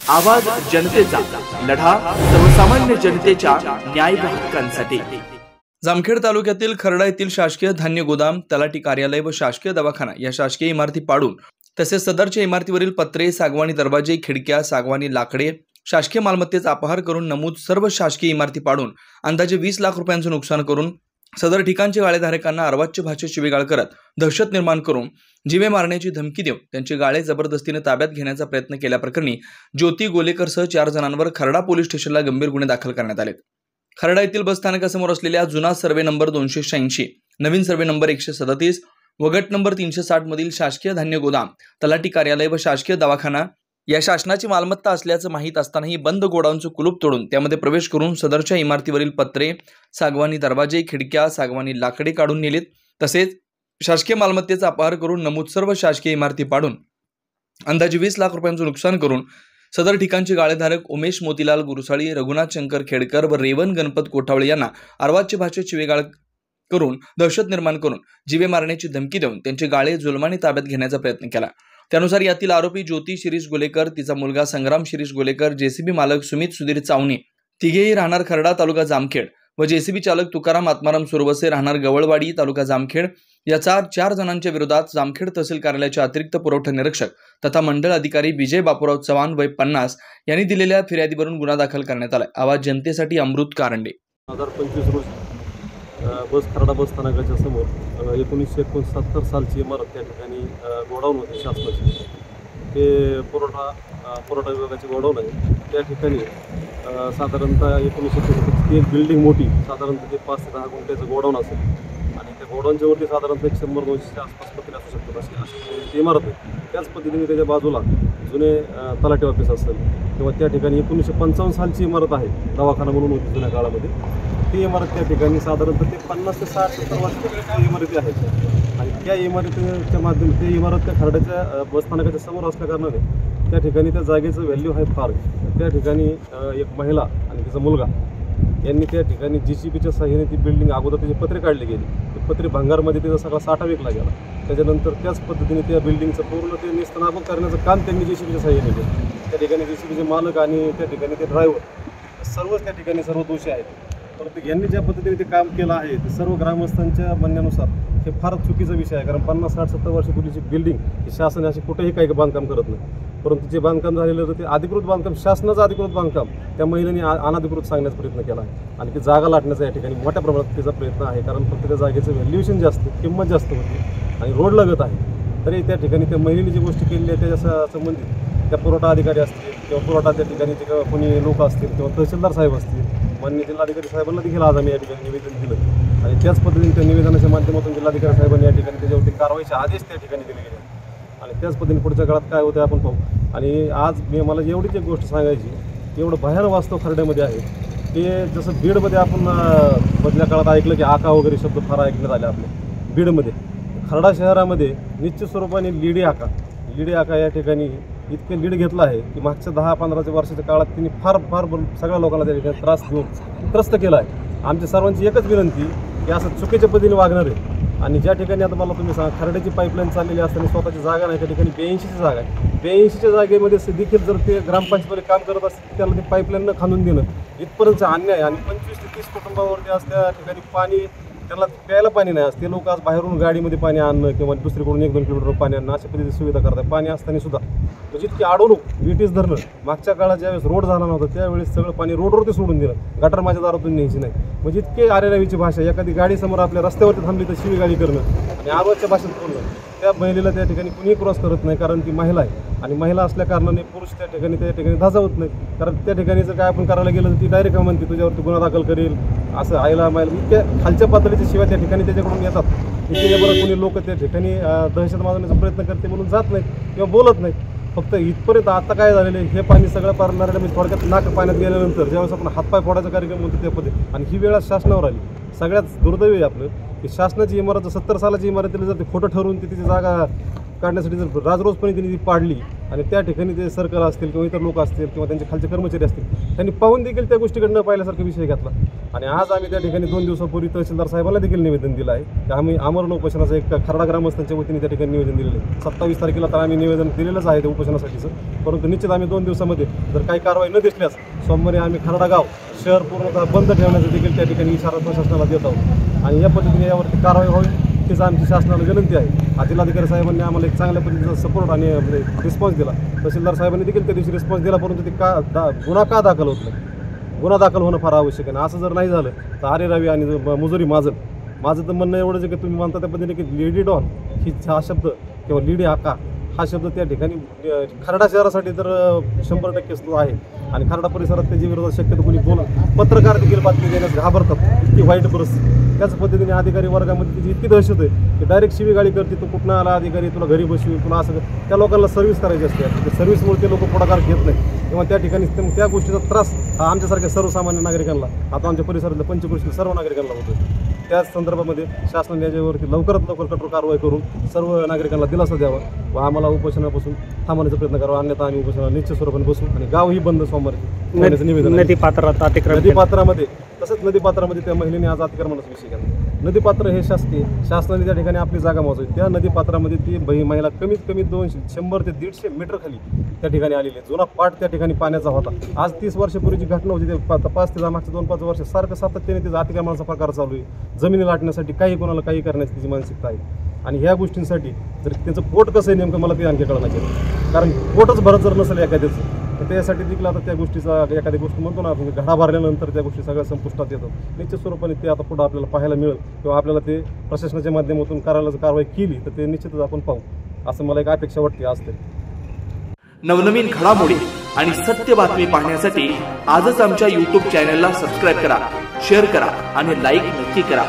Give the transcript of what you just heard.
आवाज जनतेचा, लढा सर्वसामान्य जनतेच्या न्याय व हक्कांसाठी। जामखेड तालुक्यातील खर्डा येथील शासकीय धान्य गोदाम, तलाठी कार्यालय व शासकीय दवाखाना या शासकीय इमारती पाडून तसेच सदरच्या इमारतीवरील पत्रे, सागवानी दरवाजे, खिडक्या, सागवानी लाकडे, शासकीय मालमत्तेचा अपहार करून नमूद सर्व शासकीय इमारती पाडून अंदाजे 20 लाख रुपयांचे नुकसान करून सदर ठिकाणचे गाळेधारकांना अर्वाच्य भाषेत शिवीगाळ करत दहशत निर्माण करून जीवे मारण्याची धमकी देऊन त्यांचे गाळे जबरदस्तीने ताब्यात घेण्याचा प्रयत्न केल्याप्रकरणी ज्योती गोलेकरसह 4 जणांवर खर्डा पोलीस स्टेशनला गंभीर गुन्हे दाखल करण्यात आले। खर्डा येथील बस स्थानकासमोर असलेल्या जुना सर्वे नंबर 286, नवीन सर्वे नंबर 137 व गट नंबर 360 मधील शासकीय धान्य गोदाम, तलाठी कार्यालय व शासकीय दवाखाना या शासनाची मालमत्ता असल्याचं माहीत असतानाही बंद गोडाऊनचं कुलूप तोडून त्यामध्ये प्रवेश करून सदरच्या इमारतीवरील पत्रे, सागवानी दरवाजे, खिडक्या, सागवानी लाकडे काढून नेलीत। तसेच शासकीय मालमत्तेचा अपहार करून नमूद सर्व शासकीय इमारती पाडून अंदाजे 20 लाख रुपयांचे नुकसान करून सदर ठिकाणचे गाळेधारक उमेश मोतीलाल गुरुसाळी, रघुनाथ शंकर खेडकर व रेवन गणपत कोठावळे यांना अर्वाच्य भाषेत शिवीगाळ करून दहशत निर्माण करून जीवे मारण्याची धमकी देऊन त्यांचे गाळे जुलमाने ताब्यात घेण्याचा प्रयत्न केला। त्यानुसार यातील आरोपी ज्योती शिरीष गोलेकर, तिचा मुलगा संग्राम शिरीष गोलेकर, जेसीबी मालक सुमित सुधीर चावणे, तिघेही राहणार खर्डा तालुका जामखेड व जेसीबी चालक तुकाराम आत्माराम सुरवसे राहणार गवळवाडी तालुका जामखेड या 4 जणांच्या विरोधात जामखेड तहसील कार्यालयाचे अतिरिक्त पुरवठा निरीक्षक तथा मंडळ अधिकारी विजय बापूराव चव्हाण वय 50 यांनी दिलेल्या फिर्यादीवरून गुन्हा दाखल करण्यात आला। आवाज जनतेसाठी अमृत कारंडे। 2025 रोजी बस खर्डा बस स्थानकाच्या समोर 1969 सालची इमारत त्या ठिकाणी गोडाऊन होते शासनाची। ते पुरवठा विभागाचे गोडाऊन आहे। त्या ठिकाणी साधारणतः 1969 एक बिल्डिंग मोठी साधारणतः ते 5 ते 10 गुंठ्याचं गोडाऊन असेल आणि त्या गोडाऊनच्या वरती साधारणतः 100-200 आसपास पत्रे असू शकतात अशी इमारत आहे। त्याच पद्धतीने त्याच्या बाजूला जुने तलाठी ऑफिस असेल किंवा त्या ठिकाणी 1955 सालची इमारत आहे, दवाखाना म्हणून होती जुन्या काळामध्ये। ती इमारत त्या ठिकाणी साधारणतः ते 50 ते 60 वर्षाच्या इमारती आहेत आणि त्या इमारतीच्या माध्यमातून ती इमारत त्या खर्डाच्या बसस्थानकाच्या समोर असल्याकारणाने त्या ठिकाणी त्या जागेचं व्हॅल्यू आहे फार। त्या ठिकाणी एक महिला आणि तिचा मुलगा यांनी त्या ठिकाणी JCBच्या सहाय्याने ती बिल्डिंग अगोदर त्याचे पत्रे काढले गेले, ते पत्रे भंगारमध्ये त्याचा सगळा साठा विकला गेला। त्याच्यानंतर त्याच पद्धतीने त्या बिल्डिंगचं पूर्ण ते नेस्तनाबूत करण्याचं काम त्यांनी JCBच्या सहाय्याने केलं। त्या ठिकाणी JCBचे मालक आणि त्या ठिकाणी ते ड्रायव्हर सर्वच त्या ठिकाणी सर्व दोषी आहेत। परंतु यांनी ज्या पद्धतीने ते काम केलं आहे ते सर्व ग्रामस्थांच्या म्हणण्यानुसार हे फार चुकीचा विषय आहे, कारण 50, 60, 70 वर्षापूर्वीची बिल्डिंग ही शासन अशी कुठेही काही बांधकाम करत नाही। परंतु जे बांधकाम झालेलं होतं ते अधिकृत बांधकाम, शासनाचं अधिकृत बांधकाम त्या महिलांनी अनधिकृत सांगण्याचा प्रयत्न केला आहे आणि ती जागा लाटण्याचा या ठिकाणी मोठ्या प्रमाणात त्याचा प्रयत्न आहे, कारण फक्त त्या जागेचं व्हॅल्युएशन जास्त, किंमत जास्त होती आणि रोड लगत आहे। तरी त्या ठिकाणी त्या महिलेने जी गोष्टी केलेली आहे त्याच्या संबंधित त्या पुरवठा अधिकारी असतील किंवा पुरवठा त्या ठिकाणी जे कोणी लोक असतील किंवा तहसीलदार साहेब असतील, माननीय जिल्हाधिकारी साहेबांना देखील आज आम्ही या ठिकाणी निवेदन दिलं आणि त्याच पद्धतीने त्या निवेदनाच्या माध्यमातून जिल्हाधिकारी साहेबांनी या ठिकाणी त्याच्यावरती कारवाईचे आदेश त्या ठिकाणी दिले गेले आणि त्याच पद्धतीने पुढच्या काळात काय होतं आपण पाहू। आणि आज मला एवढीच एक गोष्ट सांगायची, एवढं भयानक वास्तव खर्ड्यामध्ये आहे की जसं बीडमध्ये आपण मधल्या काळात ऐकलं की आका वगैरे शब्द फार ऐकण्यात आले आपल्या बीडमध्ये, खर्डा शहरामध्ये निश्चित स्वरूपाने लीडी आका या ठिकाणी इतके लीड घेतला आहे की मागच्या 10-15 वर्षाच्या काळात त्यांनी फार सगळ्या लोकांना त्या ठिकाणी त्रास देऊन त्रस्त केला आहे। आमच्या सर्वांची एकच विनंती की असं चुकीच्या पद्धतीने वागणार आहे आणि ज्या ठिकाणी आता मला तुम्ही सांगा खर्ड्याची पाईपलाईन चाललेली असताना स्वतःची जागा नाही, त्या ठिकाणी 82ची जागा आहे। 82च्या जागेमध्ये देखील जर ते ग्रामपंचायतीमध्ये काम करत असतील त्याला ते पाईपलाईन न खांदून देणं इथपर्यंत अन्याय आणि 25 ते 30 कुटुंबावरती आज त्या ठिकाणी पाणी, त्याला प्यायला पाणी नाही, ते लोक आज बाहेरून गाडीमध्ये पाणी आणणं किंवा दुसरीकडून 1-2 किलोमीटर पाणी आणणं अशा पद्धतीची सुविधा करतात। पाणी असताना सुद्धा म्हणजे इतकी अडवणूक, विटीस धरणं, मागच्या काळात ज्यावेळेस रोड झाला नव्हता त्यावेळेस सगळं पाणी रोडवरती सोडून दिलं, गटार माझ्या दारातून न्यायची नाही, म्हणजे इतके आरेरावीची भाषा, एखादी गाडी समोर आपल्या रस्त्यावरती थांबली तर शिवीगाळी करणं आणि आवाजच्या भाषेत बोलणं। त्या महिलेला त्या ठिकाणी कुणीही क्रॉस करत नाही, कारण ती महिला आहे आणि महिला असल्या कारणाने पुरुष त्या ठिकाणी धाजावत नाही, कारण त्या ठिकाणी जर काय आपण करायला गेलं तर ती डायरेक्ट म्हणते तुझ्यावरती गुन्हा दाखल करेल, असं आईला मायला इतक्या खालच्या पातळीच्या शिवाय त्या ठिकाणी त्याच्याकडून येतात। इतके बरं कोणी लोक त्या ठिकाणी दहशत माजवण्याचा प्रयत्न करते म्हणून जात नाहीत किंवा बोलत नाहीत। फक्त इथपर्यंत आता काय झालेलं आहे, हे पाणी सगळं पारणाऱ्या म्हणजे थोडक्यात नाक पाण्यात गेल्यानंतर ज्यावेळेस आपण हातपाय फोडायचा कार्यक्रम म्हणतो त्या पद्धती आणि ही वेळ शासनावर आली। सगळ्यात दुर्दैवी आहे आपलं की शासनाची इमारत 70 सालाची इमारतीला जर ते खोटं ठरवून तिची जागा काढण्यासाठी जर राजरोसपणे त्यांनी ती पाडली आणि त्या ठिकाणी ते सर्कल असतील किंवा इतर लोक असतील किंवा त्यांचे खालचे कर्मचारी असतील त्यांनी पाहून देखील त्या गोष्टीकडे न पाहिल्यासारखा विषय घेतला. आणि आज आम्ही त्या ठिकाणी 2 दिवसापूर्वी तहसीलदार साहेबांना देखील निवेदन दिलं आहे की आम्ही आमरण उपोषणाचं एक खरडा ग्रामस्थांच्या वतीने त्या ठिकाणी निवेदन दिलेलं आहे. 27 तारखेला तर आम्ही निवेदन दिलेलंच आहे त्या उपोषणासाठीचं, परंतु निश्चित आम्ही 2 दिवसामध्ये जर काही कारवाई न दिसल्यास सोमवारी आम्ही खरडा गाव शहर पूर्णतः बंद ठेवण्याचा देखील त्या ठिकाणी इशारा प्रशासनाला देत आहोत. आणि या पद्धतीने यावरती कारवाई व्हावी हीच आमची शासनाला विनंती आहे. जिल्हाधिकारी साहेबांनी आम्हाला एक चांगल्या पद्धतीचा सपोर्ट आणि रिस्पॉन्स दिला. तहसीलदार साहेबांनी देखील त्या दिवशी रिस्पॉन्स दिला, परंतु ते गुन्हा का दाखल होत नाही? गुन्हा दाखल होणं फार आवश्यक आहे. असं जर नाही झालं तर आरे रावी आणि मुजुरी माझं तर म्हणणं एवढंच आहे की तुम्ही म्हणता त्या पद्धतीने की लेडी डॉन हा शब्द किंवा लेडी आका हा शब्द त्या ठिकाणी खरडा शहरासाठी तर 100% आहे. आणि खरडा परिसरात त्याच्या विरोधात शक्यतो कोणी पत्रकार देखील बातमी देण्यास घाबरतात. इतकी वाईट परिस्थिती. त्याच पद्धतीने अधिकारी वर्गामध्ये त्याची इतकी दहशत आहे की डायरेक्ट शिवीगाळी करते, तू कुठनं आला अधिकारी, तुला घरी बसवी, तुला असं त्या लोकांना सर्व्हिस करायची असते. सर्व्हिसमुळे ते लोक पुढाकार घेत नाही किंवा त्या ठिकाणी त्या गोष्टीचा त्रास हा आमच्यासारख्या सर्वसामान्य नागरिकांना, आता आमच्या परिसरातल्या पंचकृषीतील सर्व नागरिकांना होतो. त्याच संदर्भामध्ये शासनाने याच्यावरती लवकरात लवकर कठोर कारवाई करून सर्व नागरिकांना दिलासा द्यावा व आम्हाला उपोषणापासून थांबवण्याचा प्रयत्न करावा. अन्यथा आम्ही उपोषणाला निश्चित स्वरूपाने बसू आणि गावही बंद सोमवारी निवेदन. नदीपात्रामध्ये तसंच नदीपात्रामध्ये त्या महिलेने आज अतिक्रमणाचा विषय केला. नदीपात्र हे शासकीय, शासनाने त्या ठिकाणी आपली जागा मोजावी. त्या नदीपात्रामध्ये ती महिला कमीत कमी 100 ते 150 मीटर खाली त्या ठिकाणी आलेली आहे. जुना पाट त्या ठिकाणी पाण्याचा होता. आज 30 वर्षापूर्वीची घटना होती. ते 5 ते मागच्या 2-5 वर्ष सारखं सातत्याने तिचा अतिक्रमणाचा प्रकार चालू आहे. जमिनी लाटण्यासाठी काही कोणाला काही करण्याची तिची मानसिकता आहे. आणि ह्या गोष्टींसाठी जर त्यांचं पोट कसं आहे नेमकं मला ते आणखी कळणार नाही. कारण पोटच भरत जर नसेल एखाद्याचं तर त्यासाठी देखील आता त्या गोष्टीचा एखादी गोष्ट म्हणतो ना आपण घडा भरल्यानंतर त्या गोष्टी सगळ्या संपुष्टात येतात. निश्चित स्वरूपाने ते आता पुढं आपल्याला पाहायला मिळेल किंवा आपल्याला ते प्रशासनाच्या माध्यमातून कारवाई केली तर ते निश्चितच आपण पाहू, असं मला एक अपेक्षा वाटते. आज तरी नवनवीन घडामोडी आणि सत्य बातमी पाहण्यासाठी आजच आमच्या YouTube चॅनलला सबस्क्राईब करा, शेअर करा आणि लाईक नक्की करा.